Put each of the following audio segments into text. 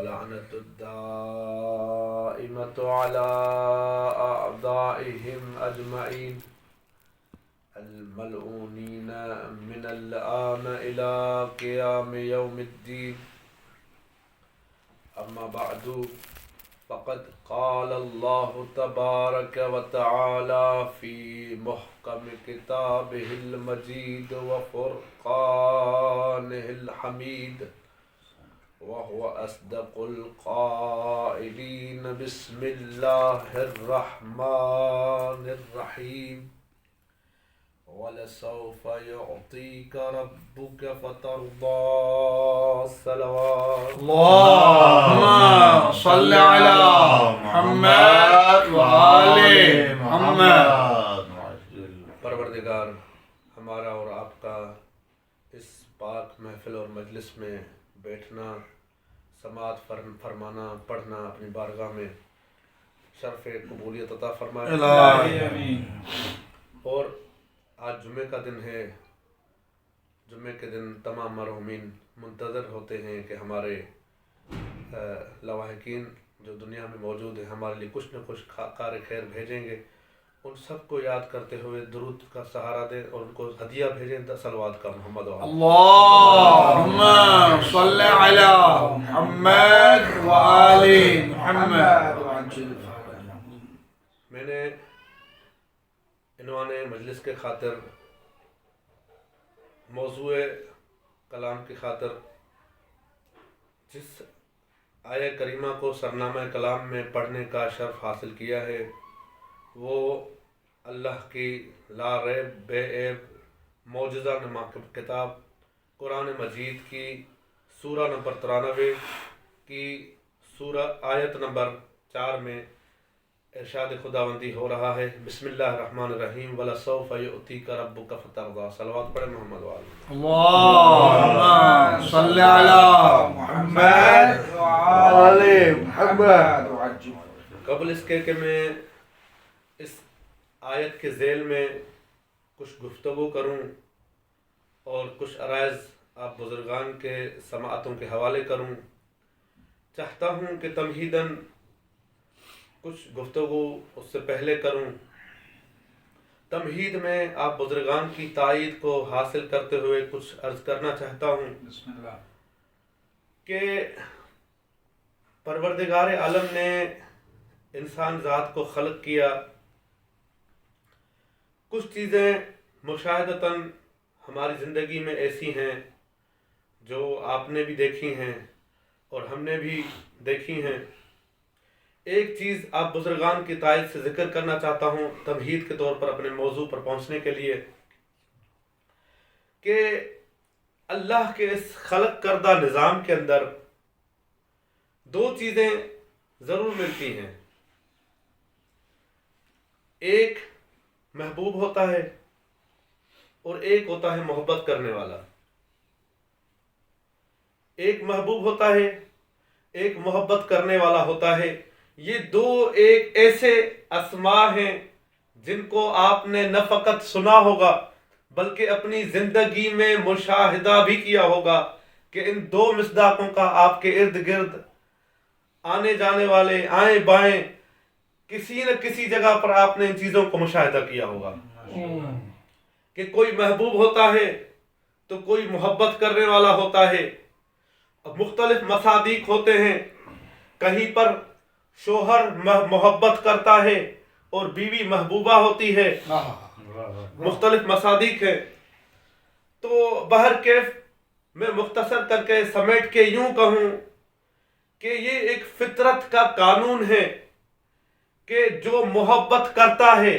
ولعنة الدائمة على أعدائهم أجمعين الملعونين من الآن إلى قيام يوم الدين. أما بعد فقد قال الله تبارك وتعالى في محكم كتابه المجيد وفرقانه الحميد وهو أصدق القائلين بسم الله الرحمن الرحيم وَلَسَوْفَ يُعْطِيكَ رَبُّكَ فَتَرْضَى. صلوات اللهم صل على محمد وآل محمد. پروردگار ہمارا اور آپ کا اس پاک محفل اور مجلس میں بیٹھنا، سماعت فرمانا، پڑھنا اپنی بارگاہ میں شرف قبولیت عطا فرمائے. اور آج جمعے کا دن ہے. جمعے کے دن تمام مرحومین منتظر ہوتے ہیں کہ ہمارے لواحقین جو دنیا میں موجود ہیں ہمارے لیے کچھ نہ کچھ کار خیر بھیجیں گے. ان سب کو یاد کرتے ہوئے درود کا سہارا دیں اور ان کو ہدیہ بھیجیں. صلوات کا محمد اللهم صل على محمد وآل محمد. میں نے عنوان مجلس کے خاطر، موضوع کلام کی خاطر جس آیہ کریمہ کو سرنامہ کلام میں پڑھنے کا شرف حاصل کیا ہے وہ اللہ کی لا ریب بے عیب معجزہ نما کتاب قرآن مجید کی سورہ نمبر 93 کی سورہ آیت نمبر 4 میں ارشاد خداوندی ہو رہا ہے. بسم اللہ الرحمن الرحیم وَلَسَوْفَ يُؤْتِيكَ رَبُّكَ فَتَرْضَى. صلوات پڑھیں محمد والے. اللهم صل على محمد وآل محمد. قبل اس کے کہ میں اس آیت کے ذیل میں کچھ گفتگو کروں اور کچھ عرائض آپ بزرگان کے سماعتوں کے حوالے کروں، چاہتا ہوں کہ تمہیداً کچھ گفتگو اس سے پہلے کروں. تمہید میں آپ بزرگان کی تائید کو حاصل کرتے ہوئے کچھ عرض کرنا چاہتا ہوں. بسم اللہ. کہ پروردگار عالم نے انسان ذات کو خلق کیا. کچھ چیزیں مشاہدتاً ہماری زندگی میں ایسی ہیں جو آپ نے بھی دیکھی ہیں اور ہم نے بھی دیکھی ہیں. ایک چیز آپ بزرگان کی تائید سے ذکر کرنا چاہتا ہوں تمہید کے طور پر اپنے موضوع پر پہنچنے کے لیے، کہ اللہ کے اس خلق کردہ نظام کے اندر دو چیزیں ضرور ملتی ہیں. ایک محبوب ہوتا ہے اور ایک ہوتا ہے محبت کرنے والا. ایک محبوب ہوتا ہے، ایک محبت کرنے والا ہوتا ہے. یہ دو ایک ایسے اسماء ہیں جن کو آپ نے نہ فقط سنا ہوگا بلکہ اپنی زندگی میں مشاہدہ بھی کیا ہوگا کہ ان دو مصداقوں کا آپ کے ارد گرد آنے جانے والے آئیں بائیں کسی نہ کسی جگہ پر آپ نے ان چیزوں کو مشاہدہ کیا ہوگا کہ کوئی محبوب ہوتا ہے تو کوئی محبت کرنے والا ہوتا ہے. مختلف مصادیق ہوتے ہیں. کہیں پر شوہر محبت کرتا ہے اور بیوی محبوبہ ہوتی ہے. مختلف مصادیق ہیں. تو بہرکیف میں مختصر کر کے سمیٹ کے یوں کہوں کہ یہ ایک فطرت کا قانون ہے کہ جو محبت کرتا ہے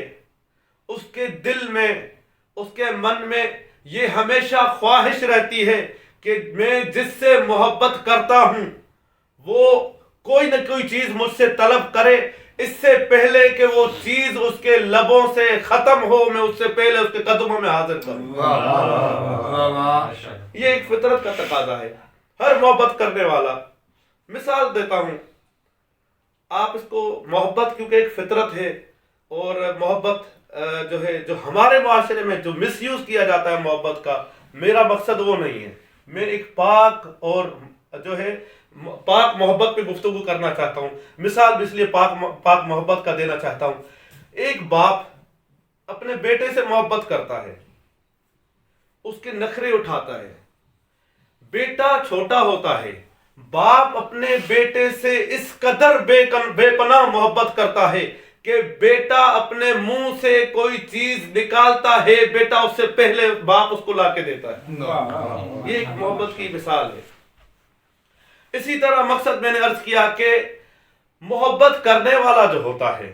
اس کے دل میں، اس کے من میں یہ ہمیشہ خواہش رہتی ہے کہ میں جس سے محبت کرتا ہوں وہ کوئی نہ کوئی چیز مجھ سے طلب کرے، اس سے پہلے کہ وہ چیز اس کے لبوں سے ختم ہو میں اس سے پہلے اس کے قدموں میں حاضر کروں. یہ ایک فطرت کا تقاضا ہے. ہر محبت کرنے والا، مثال دیتا ہوں، آپ اس کو محبت کیونکہ ایک فطرت ہے اور محبت جو ہے جو ہمارے معاشرے میں جو مس یوز کیا جاتا ہے محبت کا، میرا مقصد وہ نہیں ہے. میں ایک پاک اور جو ہے پاک محبت پہ گفتگو کرنا چاہتا ہوں. مثال بھی اس لیے پاک محبت کا دینا چاہتا ہوں. ایک باپ اپنے بیٹے سے محبت کرتا ہے, اس کے نخرے اٹھاتا ہے, بیٹا چھوٹا ہوتا ہے, باپ اپنے بیٹے سے اس قدر بے پناہ محبت کرتا ہے کہ بیٹا اپنے منہ سے کوئی چیز نکالتا ہے, بیٹا اس سے پہلے باپ اس کو لا کے دیتا ہے. یہ ایک محبت کی مثال ہے. اسی طرح مقصد میں نے عرض کیا کہ محبت کرنے والا جو ہوتا ہے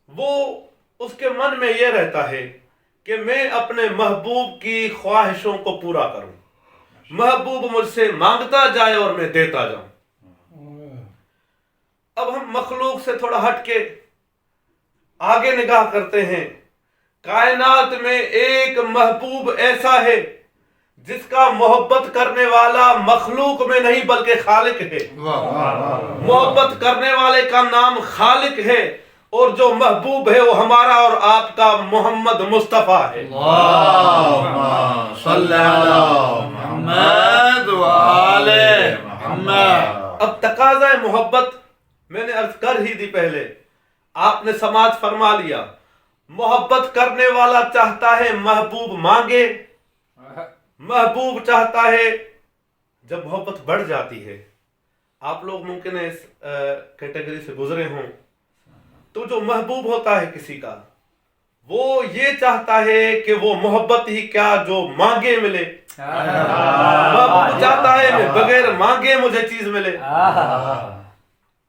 وہ اس کے من میں یہ رہتا ہے کہ میں اپنے محبوب کی خواہشوں کو پورا کروں, محبوب مجھ سے مانگتا جائے اور میں دیتا جاؤں. اب ہم مخلوق سے تھوڑا ہٹ کے آگے نگاہ کرتے ہیں. کائنات میں ایک محبوب ایسا ہے جس کا محبت کرنے والا مخلوق میں نہیں بلکہ خالق ہے. محبت کرنے والے کا نام خالق ہے, اور جو محبوب ہے وہ ہمارا اور آپ کا محمد مصطفیٰ ہے. اللہم صلی علی محمد و آل محمد. اب تقاضۂ محبت میں نے عرض کر ہی دی پہلے, آپ نے سماعت فرما لیا. محبت کرنے والا چاہتا ہے محبوب مانگے, محبوب چاہتا ہے. جب محبت بڑھ جاتی ہے, آپ لوگ ممکن ہے اس کیٹیگری سے گزرے ہوں, تو جو محبوب ہوتا ہے کسی کا وہ یہ چاہتا ہے کہ وہ محبت ہی کیا جو مانگے ملے. محبوب چاہتا ہے میں بغیر مانگے مجھے چیز ملے.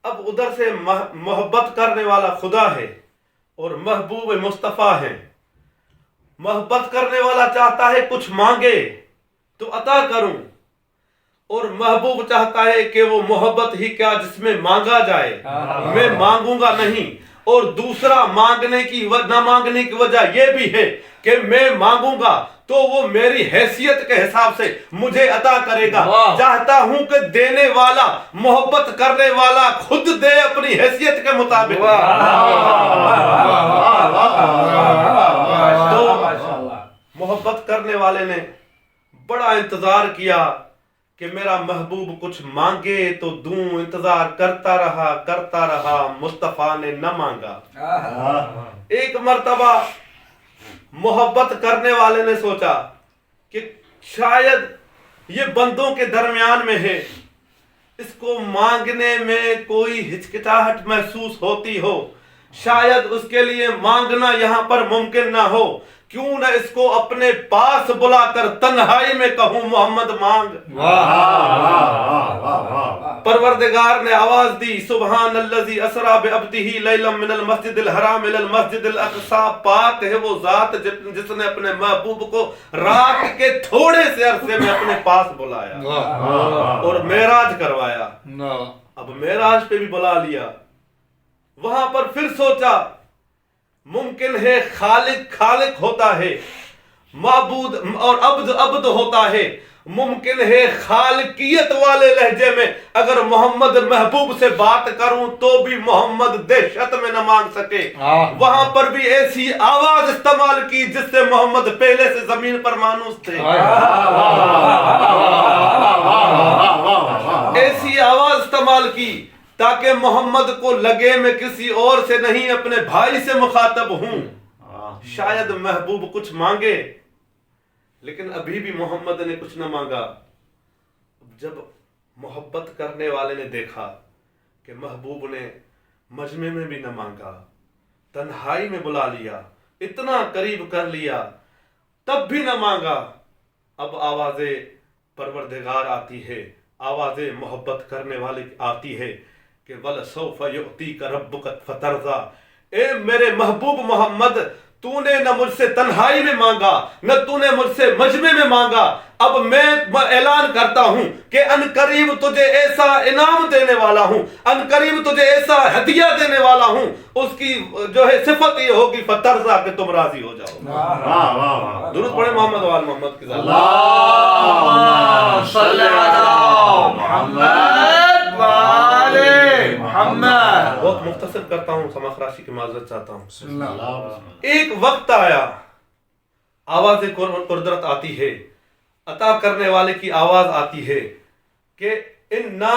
اب ادھر سے محبت کرنے والا خدا ہے اور محبوب مصطفیٰ ہے. محبت کرنے والا چاہتا ہے کچھ مانگے تو عطا کروں, اور محبوب چاہتا ہے کہ وہ محبت ہی کیا جس میں مانگا جائے, میں مانگوں گا نہیں. اور دوسرا نہ مانگنے کی وجہ یہ بھی ہے کہ میں مانگوں گا تو وہ میری حیثیت کے حساب سے مجھے عطا کرے گا. چاہتا ہوں کہ دینے والا, محبت کرنے والا خود دے اپنی حیثیت کے مطابق. تو محبت کرنے والے نے بڑا انتظار کیا کہ میرا محبوب کچھ مانگے تو دوں. انتظار کرتا رہا, مصطفیٰ نے نہ مانگا. ایک مرتبہ محبت کرنے والے نے سوچا کہ شاید یہ بندوں کے درمیان میں ہے, اس کو مانگنے میں کوئی ہچکچاہٹ محسوس ہوتی ہو, شاید اس کے لیے مانگنا یہاں پر ممکن نہ ہو. کیوں نہ اس کو اپنے پاس بلا کر تنہائی میں کہوں محمد مانگ. پروردگار نے آواز دی, سبحان الذی اسری بعبدہ لیلا من المسجد الحرام الی المسجد الاقصی. پاک ہے وہ ذات جس نے اپنے محبوب کو رات کے تھوڑے سے عرصے میں اپنے پاس بلایا اور معراج کروایا. اب معراج پہ بھی بلا لیا. وہاں پر پھر سوچا ممکن ہے خالق ہوتا ہے, معبود اور عبد ہوتا ہے. ممکن ہے خالقیت والے لہجے میں اگر محمد محبوب سے بات کروں تو بھی محمد دہشت میں نہ مانگ سکے. وہاں پر بھی ایسی آواز استعمال کی جس سے محمد پہلے سے زمین پر مانوس تھے. ایسی آواز استعمال کی تاکہ محمد کو لگے میں کسی اور سے نہیں اپنے بھائی سے مخاطب ہوں. شاید محبوب کچھ مانگے, لیکن ابھی بھی محمد نے کچھ نہ مانگا. جب محبت کرنے والے نے دیکھا کہ محبوب نے مجمع میں بھی نہ مانگا, تنہائی میں بلا لیا, اتنا قریب کر لیا, تب بھی نہ مانگا. اب آواز پروردگار آتی ہے, آواز محبت کرنے والے آتی ہے کہ وَلَسَوْفَ يُعْتِيكَ رَبُّكَ فَتَرْضَىٰ. اے میرے محبوب محمد, تو نے نہ مجھ سے تنہائی میں مانگا, نہ تو نے مجھ سے مجمع میں مانگا. اب میں اعلان کرتا ہوں کہ ان قریب تجھے ایسا انعام دینے والا ہوں, ان قریب تجھے ایسا ہدیہ دینے والا ہوں. اس کی جو ہے صفت یہ ہوگی فَتَرْضَىٰ, کہ تم راضی ہو جاؤ. درود پڑھیں محمد وآل محمد کی ذات. اللہم صلی علی محمد و آل محمد. بہت مختصر کرتا ہوں, سما خراشی کی معذرت چاہتا ہوں. ایک وقت آیا, آواز قدرت آتی ہے, عطا کرنے والے کی آواز آتی ہے کہ اِنَّا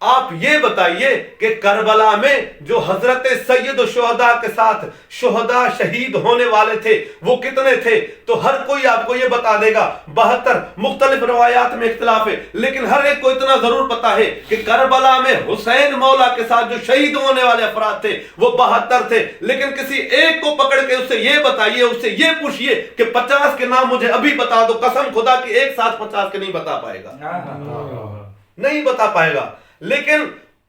آپ یہ بتائیے کہ کربلا میں جو حضرت سید الشہداء کے ساتھ شہداء شہید ہونے والے تھے وہ کتنے تھے؟ تو ہر کوئی آپ کو یہ بتا دے گا 72 مختلف روایات میں اختلاف ہے، لیکن ہر ایک کو اتنا ضرور پتا ہے کہ کربلا میں حسین مولا کے ساتھ جو شہید ہونے والے افراد تھے وہ 72 تھے۔ لیکن کسی ایک کو پکڑ کے اس سے یہ بتائیے، اس سے یہ پوچھئے کہ 50 کے نام مجھے ابھی بتا دو، قسم خدا کی ایک ساتھ 50 کے نہیں بتا پائے گا، نہیں بتا پائے گا۔ لیکن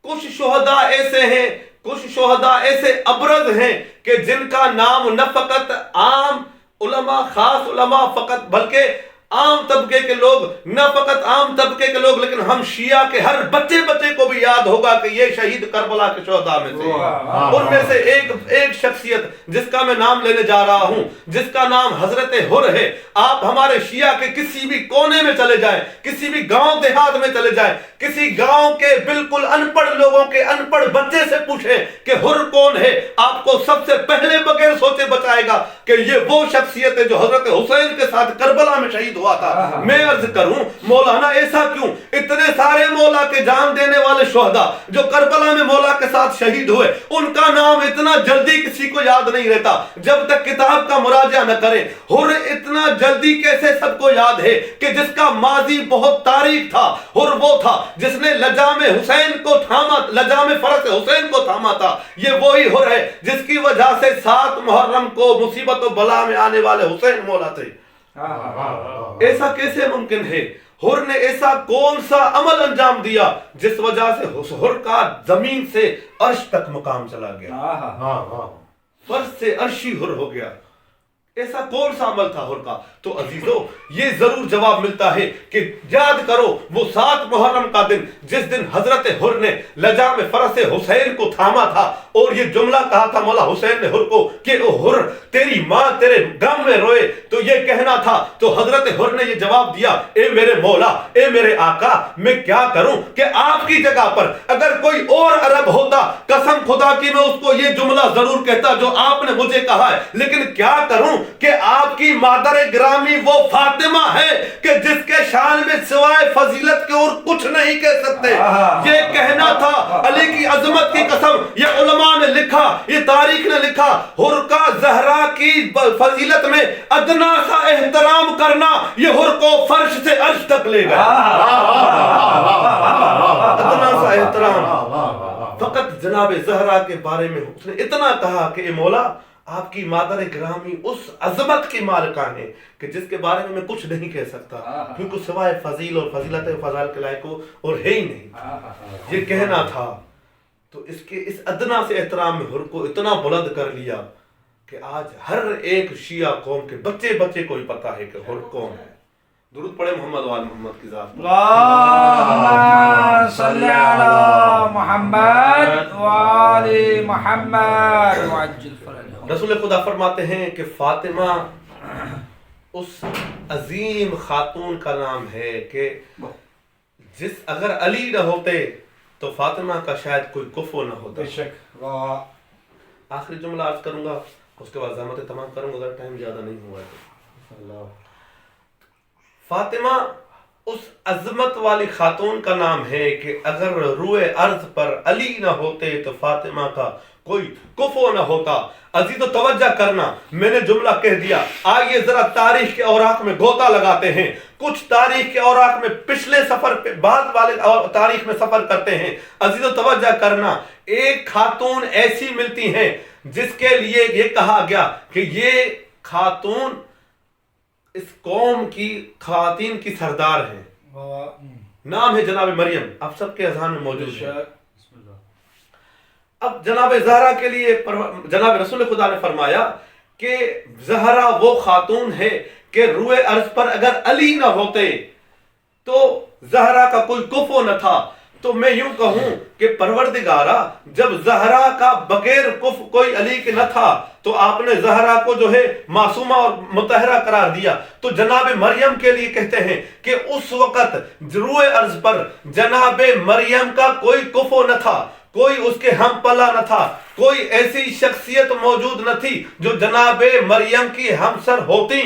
کچھ شہداء ایسے ہیں، کچھ شہداء ایسے ابرز ہیں کہ جن کا نام نہ فقط عام علماء، خاص علماء فقط، بلکہ عام طبقے کے لوگ، نہ فقط عام طبقے کے لوگ، لیکن ہم شیعہ کے ہر بچے کو بھی یاد ہوگا کہ یہ شہید کربلا کے شہداء میں سے، ان میں سے ایک شخصیت جس کا میں نام لینے جا رہا ہوں، جس کا نام حضرت حر ہے۔ آپ ہمارے شیعہ کے کسی بھی کونے میں چلے جائیں، کسی بھی گاؤں دیہات میں چلے جائیں، کسی گاؤں کے بالکل ان پڑھ لوگوں کے ان پڑھ بچے سے پوچھیں کہ حر کون ہے، آپ کو سب سے پہلے بغیر سوچے بتائے گا کہ یہ وہ شخصیت ہے جو حضرت حسین کے ساتھ کربلا میں شہید ہوا تھا۔ میں عرض کروں مولانا ایسا کیوں؟ اتنے سارے مولا کے جان دینے والے شہداء جو کربلا میں مولا کے ساتھ شہید ہوئے، ان کا نام اتنا جلدی کسی کو یاد نہیں رہتا جب تک کتاب کا مراجعہ نہ کرے۔ حر اتنا جلدی کیسے سب کو یاد ہے کہ جس کا ماضی بہت تاریخ تھا؟ حر وہ تھا جس نے لجام حسین کو تھاما، لجام فرس حسین کو تھاما تھا۔ یہ وہی حر ہے جس کی وجہ سے 7 محرم کو مصیبت و بلا میں آنے والے حسین مولا تھے۔ ایسا کیسے ممکن ہے؟ حر نے ایسا کون سا عمل انجام دیا جس وجہ سے حر کا زمین سے عرش تک مقام چلا گیا، فرش سے عرشی حر ہو گیا؟ ایسا کون سا عمل تھا حر کا؟ تو عزیزو یہ ضرور جواب ملتا ہے کہ یاد کرو وہ 7 محرم کا دن جس دن حضرت حر نے لجام فرس حسین کو تھاما تھا اور یہ جملہ کہا تھا مولا حسین نے حر کو کہ او حر تیری ماں تیرے غم میں روئے، تو یہ کہنا تھا۔ تو حضرت حر نے یہ جواب دیا، اے میرے مولا، اے میرے آقا، میں کیا کروں کہ آپ کی جگہ پر اگر کوئی اور عرب ہوتا قسم خدا کی میں اس کو یہ جملہ ضرور کہتا جو آپ نے مجھے کہا ہے، لیکن کیا کروں کہ آپ کی مادر گرامی وہ فاطمہ ہے کہ جس کے شان میں سوائے فضیلت کے اور کچھ نہیں کہہ سکتے۔ یہ کہنا تھا علی کی عظمت کی قسم، یہ علماء نے لکھا، یہ تاریخ نے لکھا، حر کا زہرا کی فضیلت میں ادنا سا احترام کرنا یہ حر کو فرش سے عرش تک لے گا۔ ادنا سا احترام، فقط جناب زہرا کے بارے میں اس نے اتنا کہا کہ اے مولا آپ کی مادر گرامی اس عظمت کی مالکہ ہے کہ جس کے بارے میں کچھ نہیں کہہ سکتا، کیونکہ سوائے فضیل اور فضیلت و فضائل کے لائق اور ہے ہی نہیں، یہ کہنا تھا۔ تو اس ادنا سے احترام میں حر کو اتنا بلند کر لیا کہ آج ہر ایک شیعہ قوم کے بچے کو ہی پتا ہے کہ حر کون ہے۔ درود پڑھے محمد وآل محمد کی ذات پر۔ اللہم صلی علی محمد وآل محمد وعجل فرجہ۔ رسول خدا فرماتے ہیں کہ فاطمہ اس عظیم خاتون کا نام ہے کہ اگر علی نہ ہوتے تو فاطمہ کا شاید کوئی کفو نہ ہوتا۔ آخری جملہ عرض کروں گا، اس کے بعد زحمت تمام کروں گا اگر ٹائم زیادہ نہیں ہوا تو۔ فاطمہ اس عظمت والی خاتون کا نام ہے کہ اگر روئے ارض پر علی نہ ہوتے تو فاطمہ کا کوئی کفو نہ ہوتا۔ عزیز و توجہ کرنا، میں نے جملہ کہہ دیا، آئیے ذرا تاریخ کے اوراق میں گوتا لگاتے ہیں، کچھ تاریخ کے اوراق میں پچھلے سفر پہ بعد والے تاریخ میں سفر کرتے ہیں۔ عزیز و توجہ کرنا، ایک خاتون ایسی ملتی ہیں جس کے لیے یہ کہا گیا کہ یہ خاتون اس قوم کی خواتین کی سردار ہیں، نام ہے جناب مریم، آپ سب کے اذہان میں موجود ہے۔ اب جناب زہرا کے لیے جناب رسول خدا نے فرمایا کہ زہرا وہ خاتون ہے کہ روئے ارض پر اگر علی نہ ہوتے تو زہرا کا کوئی کفو نہ تھا۔ تو میں یوں کہوں کہ پروردگارا جب زہرا کا بغیر کفو کوئی علی کے نہ تھا تو آپ نے زہرا کو جو ہے معصومہ اور مطہرہ قرار دیا، تو جناب مریم کے لیے کہتے ہیں کہ اس وقت روئے ارض پر جناب مریم کا کوئی کفو نہ تھا، کوئی اس کے ہم پلا نہ تھا، کوئی ایسی شخصیت موجود نہ تھی جو جناب مریم کی ہمسر ہوتی۔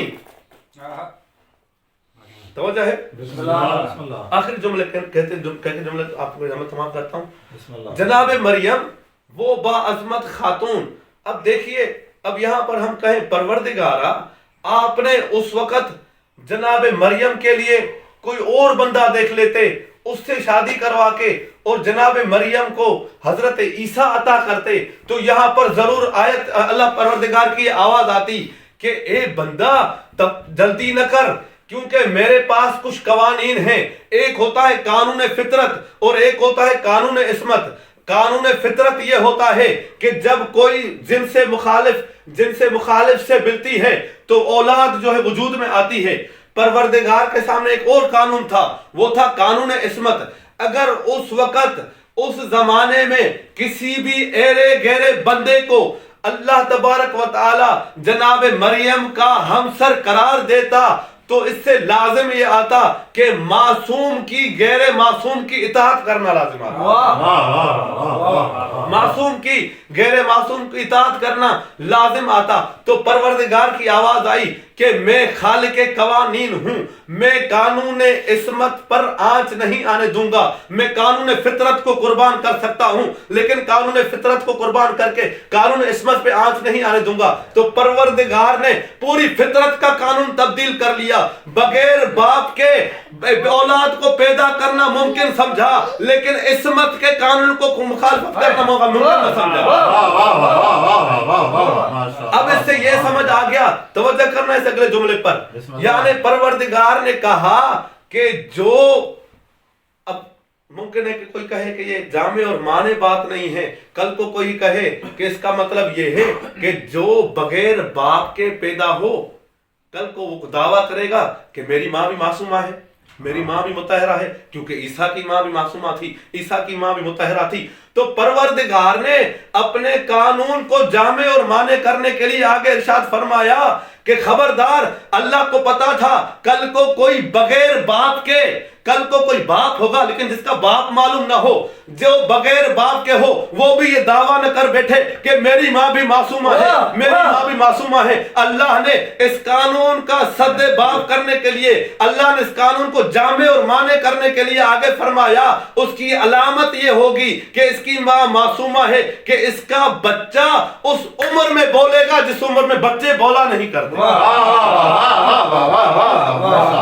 توجہ ہے؟ بسم اللہ آخری جملے کہتے ہیں جملے آپ کو میں تمام کرتا ہوں. بسم اللہ. جناب مریم وہ باعظمت خاتون. اب دیکھیے اب یہاں پر ہم کہیں پروردگارا آپ نے اس وقت جناب مریم کے لیے کوئی اور بندہ دیکھ لیتے, اس سے شادی کروا کے اور جناب مریم کو حضرت عیسیٰ عطا کرتے تو یہاں پر ضرور آیت اللہ پروردگار کی آواز آتی کہ اے بندہ جلدی نہ کر, کیونکہ میرے پاس کچھ قوانین ہیں. ایک ہوتا ہے قانون فطرت اور ایک ہوتا ہے قانون عصمت. قانون فطرت یہ ہوتا ہے کہ جب کوئی جن سے مخالف سے ملتی ہے تو اولاد جو ہے وجود میں آتی ہے. پروردگار کے سامنے ایک اور قانون تھا, وہ تھا قانون عصمت. اگر اس وقت اس زمانے میں کسی بھی ایرے گہرے بندے کو اللہ تبارک و تعالی جناب مریم کا ہمسر قرار دیتا تو اس سے لازم یہ آتا کہ معصوم کی غیر معصوم کی اطاعت کرنا لازم آتا. معصوم کی غیر معصوم کی اطاعت کرنا لازم آتا. تو پروردگار کی آواز آئی کہ میں خالق قوانین ہوں, میں قانون عصمت پر آنچ نہیں آنے دوں گا. میں قانون فطرت کو قربان کر سکتا ہوں لیکن قانون فطرت کو قربان کر کے قانون عصمت پہ آنچ نہیں آنے دوں گا. تو پروردگار نے پوری فطرت کا قانون تبدیل کر لیا. بغیر باپ کے اولاد کو پیدا کرنا ممکن سمجھا لیکن عصمت کے قانون کو مخالفت کرنا ممکن نہ سمجھا. اب اس سے یہ سمجھ آ گیا, توجہ کرنا اس اگلے جملے پر, یعنی پروردگار نے کہا کہ جو اب ممکن ہے کہ کوئی کہے کہ یہ جامع اور معنی بات نہیں ہے, کل کو کوئی کہے کہ اس کا مطلب یہ ہے کہ جو بغیر باپ کے پیدا ہو کل کو وہ دعویٰ کرے گا کہ میری ماں بھی معصومہ ہے, میری ماں بھی مطہرہ ہے, کیونکہ عیسیٰ کی ماں بھی معصومہ تھی, عیسیٰ کی ماں بھی مطہرہ تھی. تو پروردگار نے اپنے قانون کو جامع اور معنی کرنے کے لیے آگے ارشاد فرمایا کہ خبردار, اللہ کو پتا تھا کل کو کوئی بغیر باپ کے, کل کو کوئی باپ ہوگا لیکن جس کا باپ معلوم نہ ہو, جو بغیر باپ کے ہو وہ بھی یہ دعویٰ نہ کر بیٹھے کہ میری ماں بھی معصومہ ہے, میری ماں بھی معصومہ ہے. اللہ نے اس قانون کا سد باب کرنے کے لیے, اللہ نے اس قانون کو جامع اور معنی کرنے کے لیے آگے فرمایا اس کی علامت یہ ہوگی کہ اس کی ماں معصومہ ہے کہ اس کا بچہ اس عمر میں بولے گا جس عمر میں بچے بولا نہیں کرتے.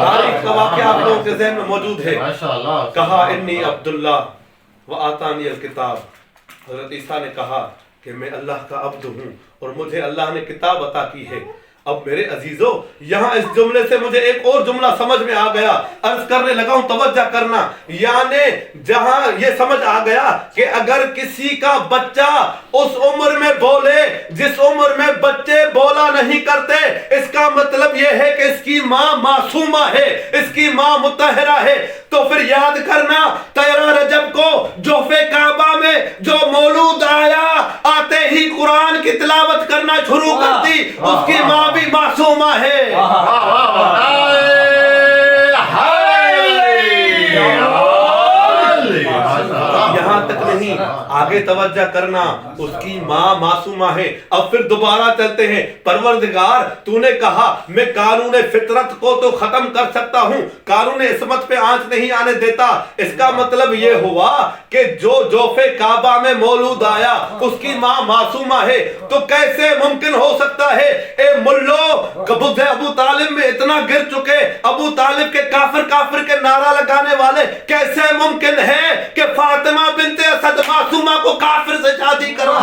تاریخ کا واقعہ آپ لوگوں کے ذہن میں موجود ہے. کہا انی عبداللہ و آتانی الکتاب, حضرت عیسیٰ نے کہا کہ میں اللہ کا عبد ہوں اور مجھے اللہ نے کتاب عطا کی ہے. اب میرے عزیزو یہاں اس جملے سے مجھے ایک اور جملہ سمجھ میں آ گیا, عرض کرنے لگا ہوں توجہ کرنا. یعنی جہاں یہ سمجھ آ گیا کہ اگر کسی کا بچہ اس عمر میں بولے جس عمر میں بچے بولا نہیں کرتے, اس کا مطلب یہ ہے کہ اس کی ماں معصومہ ہے, اس کی ماں مطہرہ ہے. تو پھر یاد کرنا 13 رجب کو جوف کعبہ میں جو مولود آیا, آتے ہی قرآن کی تلاوت کرنا شروع کر دی, اس کی ماں بھی معصومہ ہے. یہاں تک نہیں, آگے توجہ کرنا, اس کی ماں معصومہ ہے. اب پھر دوبارہ چلتے ہیں. پروردگار تو نے کہا میں قانون فطرت کو تو ختم کر سکتا ہوں, قانون عصمت پہ آنچ نہیں آنے دیتا. اس کا مطلب یہ ہوا کہ جو جوف کعبہ میں مولود آیا اس کی ماں معصومہ ہے. تو کیسے ممکن ہو سکتا ہے؟ اے ملو, ابو طالب میں اتنا گر چکے, ابو طالب کے کافر کے نعرہ لگانے والے, کیسے ممکن ہے کہ فاطمہ بنت اسد معصومہ کو کافر سے شادی کروا؟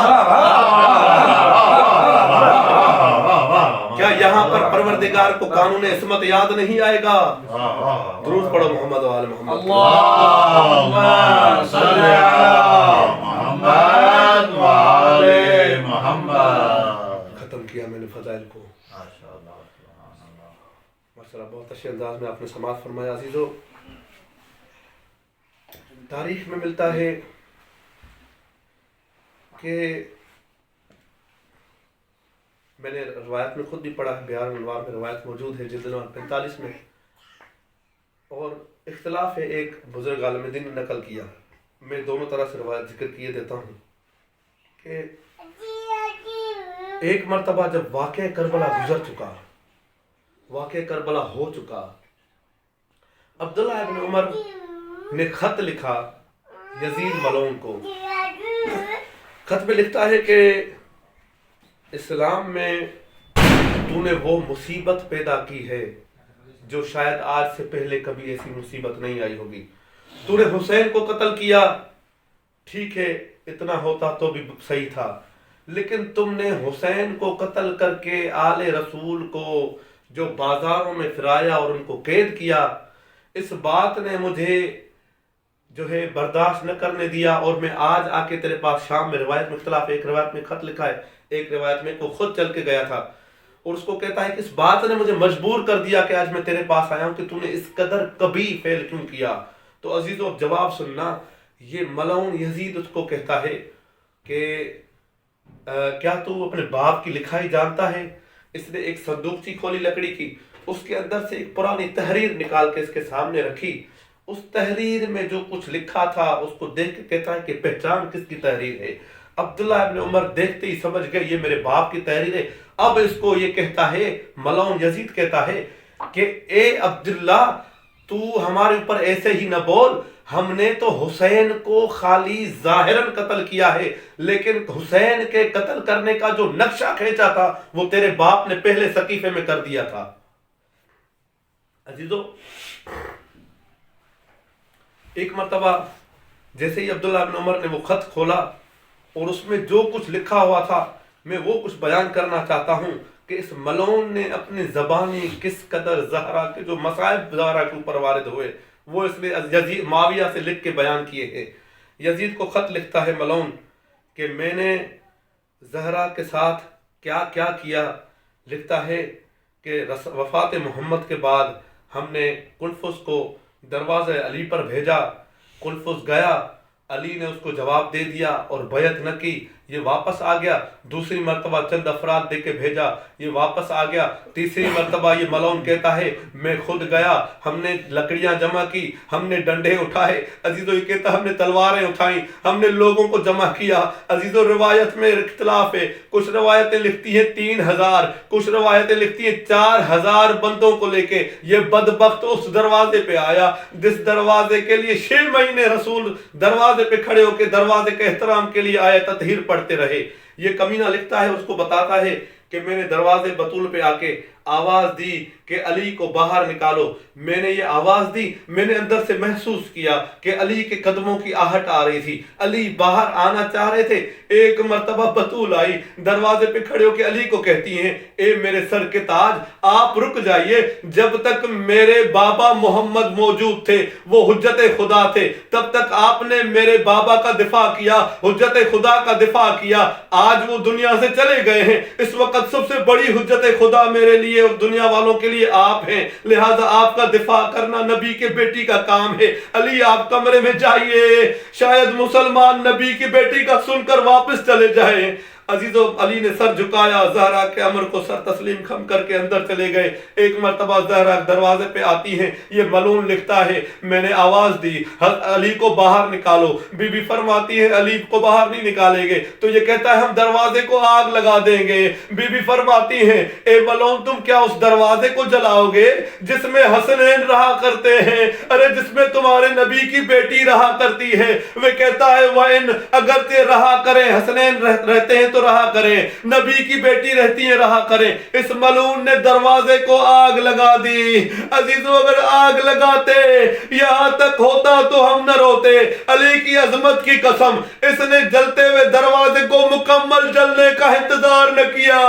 کیا یہاں پر پروردگار کو قانون عصمت یاد نہیں آئے گا؟ درود پڑھو محمد و آل محمد. اللہم صلی علی محمد و آل محمد. ختم کیا میں نے فضائل کو. ماشاءاللہ بہت اچھے انداز میں آپ نے سماعت فرمایا. عزیزو تاریخ میں ملتا ہے کہ میں نے روایت میں خود بھی پڑھا ہے, بیان انوار میں روایت موجود ہے جلد نمبر 45 میں, اور اختلاف ہے, ایک بزرگ عالم دین نے نقل کیا. میں دونوں طرح سے روایت ذکر کیے دیتا ہوں کہ ایک مرتبہ جب واقعہ کربلا گزر چکا, واقعہ کربلا ہو چکا, عبداللہ ابن عمر نے خط لکھا یزید ملعون کو. خط میں لکھتا ہے کہ اسلام میں تو نے وہ مصیبت پیدا کی ہے جو شاید آج سے پہلے کبھی ایسی مصیبت نہیں آئی ہوگی. تو نے حسین کو قتل کیا، ٹھیک ہے اتنا ہوتا تو بھی صحیح تھا، لیکن تم نے حسین کو قتل کر کے آل رسول کو جو بازاروں میں پھرایا اور ان کو قید کیا، اس بات نے مجھے جو ہے برداشت نہ کرنے دیا، اور میں آج آ کے تیرے پاس شام میں روایت میں اختلاف ہے، ایک روایت میں خط لکھا ہے، ایک روایت میں کو خود چل کے گیا تھا، اور اس کو کہتا ہے کہ اس بات نے مجھے مجبور کر دیا کہ آج میں تیرے پاس آیا ہوں کہ تو نے اس قدر کبھی فعل کیوں کیا. تو عزیزو اب جواب سننا. یہ ملعون یزید اس کو کہتا ہے کہ کیا تو اپنے باپ کی لکھائی جانتا ہے؟ اس نے ایک صندوقچی کھولی لکڑی کی، اس کے اندر سے ایک پرانی تحریر نکال کے اس کے سامنے رکھی. اس تحریر میں جو کچھ لکھا تھا اس کو دیکھ کے کہتا ہے کہ پہچان کس کی تحریر ہے؟ عبداللہ ابن عمر دیکھتے ہی سمجھ گئے یہ میرے باپ کی تحریر ہے. اب اس کو یہ کہتا ہے، ملعون یزید کہتا ہے کہ اے عبداللہ تو ہمارے اوپر ایسے ہی نہ بول، ہم نے تو حسین کو خالی ظاہراً قتل کیا ہے، لیکن حسین کے قتل کرنے کا جو نقشہ کھینچا تھا وہ تیرے باپ نے پہلے سقیفے میں کر دیا تھا. عزیزو ایک مرتبہ جیسے ہی عبداللہ بن عمر نے وہ خط کھولا اور اس میں جو کچھ لکھا ہوا تھا، میں وہ کچھ بیان کرنا چاہتا ہوں کہ اس ملعون نے اپنی زبانی کس قدر زہرا کے جو مصائب زہرا کے اوپر وارد ہوئے وہ اس نے یزید معاویہ سے لکھ کے بیان کیے ہیں. یزید کو خط لکھتا ہے ملعون کہ میں نے زہرا کے ساتھ کیا کیا کیا. لکھتا ہے کہ وفات محمد کے بعد ہم نے قلفز کو دروازے علی پر بھیجا، قلفز گیا، علی نے اس کو جواب دے دیا اور بیعت نہ کی، یہ واپس آ گیا. دوسری مرتبہ چند افراد دے کے بھیجا، یہ واپس آ گیا. تیسری مرتبہ یہ ملعون کہتا ہے میں خود گیا، ہم نے لکڑیاں جمع کی، ہم نے ڈنڈے اٹھائے. عزیزو یہ کہتا ہم نے تلواریں اٹھائیں، ہم نے لوگوں کو جمع کیا. عزیزو روایت میں اختلاف ہے، کچھ روایتیں لکھتی ہیں 3000، کچھ روایتیں لکھتی ہیں 4000 بندوں کو لے کے یہ بدبخت اس دروازے پہ آیا جس دروازے کے لیے 6 مہینے رسول دروازے پہ کھڑے ہو کے دروازے کے احترام کے لیے آئے تطہیر پڑھتے رہے. یہ کمینہ لکھتا ہے، اس کو بتاتا ہے کہ میں نے دروازے بطول پہ آ کے آواز دی کہ علی کو باہر نکالو. میں نے یہ آواز دی، میں نے اندر سے محسوس کیا کہ علی کے قدموں کی آہٹ آ رہی تھی، علی باہر آنا چاہ رہے تھے. ایک مرتبہ بطول آئی، دروازے پہ کھڑے ہو کے علی کو کہتی ہیں اے میرے سر کے تاج آپ رک جائیے، جب تک میرے بابا محمد موجود تھے وہ حجت خدا تھے، تب تک آپ نے میرے بابا کا دفاع کیا، حجت خدا کا دفاع کیا. آج وہ دنیا سے چلے گئے ہیں، اس وقت سب سے بڑی حجت خدا میرے لیے اور دنیا والوں کے لیے آپ ہیں، لہذا آپ کا دفاع کرنا نبی کے بیٹی کا کام ہے. علی آپ کمرے میں جائیے، شاید مسلمان نبی کی بیٹی کا سن کر واپس چلے جائیں. عزیزو علی نے سر جھکایا، زہرا کے امر کو سر تسلیم خم کر کے اندر چلے گئے. ایک مرتبہ زہرا دروازے پہ آتی ہیں، یہ ملعون لکھتا ہے میں نے آواز دی علی کو باہر نکالو. بی بی فرماتی ہے علی کو باہر نہیں نکالیں گے، تو یہ کہتا ہے ہم دروازے کو آگ لگا دیں گے. بی بی فرماتی ہیں اے ملعون تم کیا اس دروازے کو جلاؤ گے جس میں حسنین رہا کرتے ہیں، ارے جس میں تمہارے نبی کی بیٹی رہا کرتی ہے. وہ کہتا ہے وَإِنْ اگر تے رہا کریں، حسنین رہتے ہیں تو رہا کریں، نبی کی بیٹی رہتی ہیں رہا کریں. اس ملعون نے دروازے کو آگ لگا دی. عزیزو اگر آگ لگاتے یہاں تک ہوتا تو ہم نہ روتے. علی کی عظمت کی قسم اس نے جلتے ہوئے دروازے کو مکمل جلنے کا انتظار نہ کیا،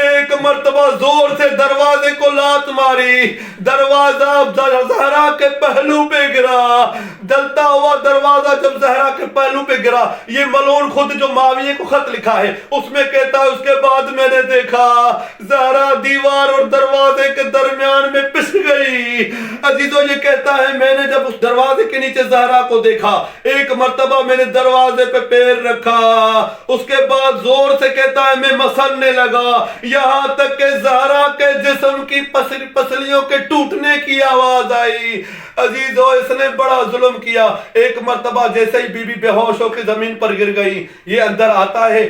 ایک مرتبہ زور سے دروازے کو لات ماری، دروازہ زہرا کے پہلو پہ گرا. جلتا ہوا دروازہ جب زہرا کے پہلو پہ گرا، یہ ملعون خود جو معاویہ کو خط لکھا ہے اس میں کہتا ہے اس کے بعد میں نے دیکھا زہرا دیوار اور دروازے کے درمیان میں پس گئی. عزیزو یہ کہتا ہے میں نے جب اس دروازے کے نیچے زہرا کو دیکھا، ایک مرتبہ میں نے دروازے پہ پیر رکھا، اس کے بعد زور سے کہتا ہے میں مسلنے لگا، یہاں تک کہ زہرا کے جسم کی پسلیوں کے ٹوٹنے کی آواز آئی. عزیزو اس نے بڑا ظلم کیا. ایک مرتبہ جیسے ہی بی بی بے ہوش ہو کے زمین پر گر گئی، یہ اندر آتا ہے،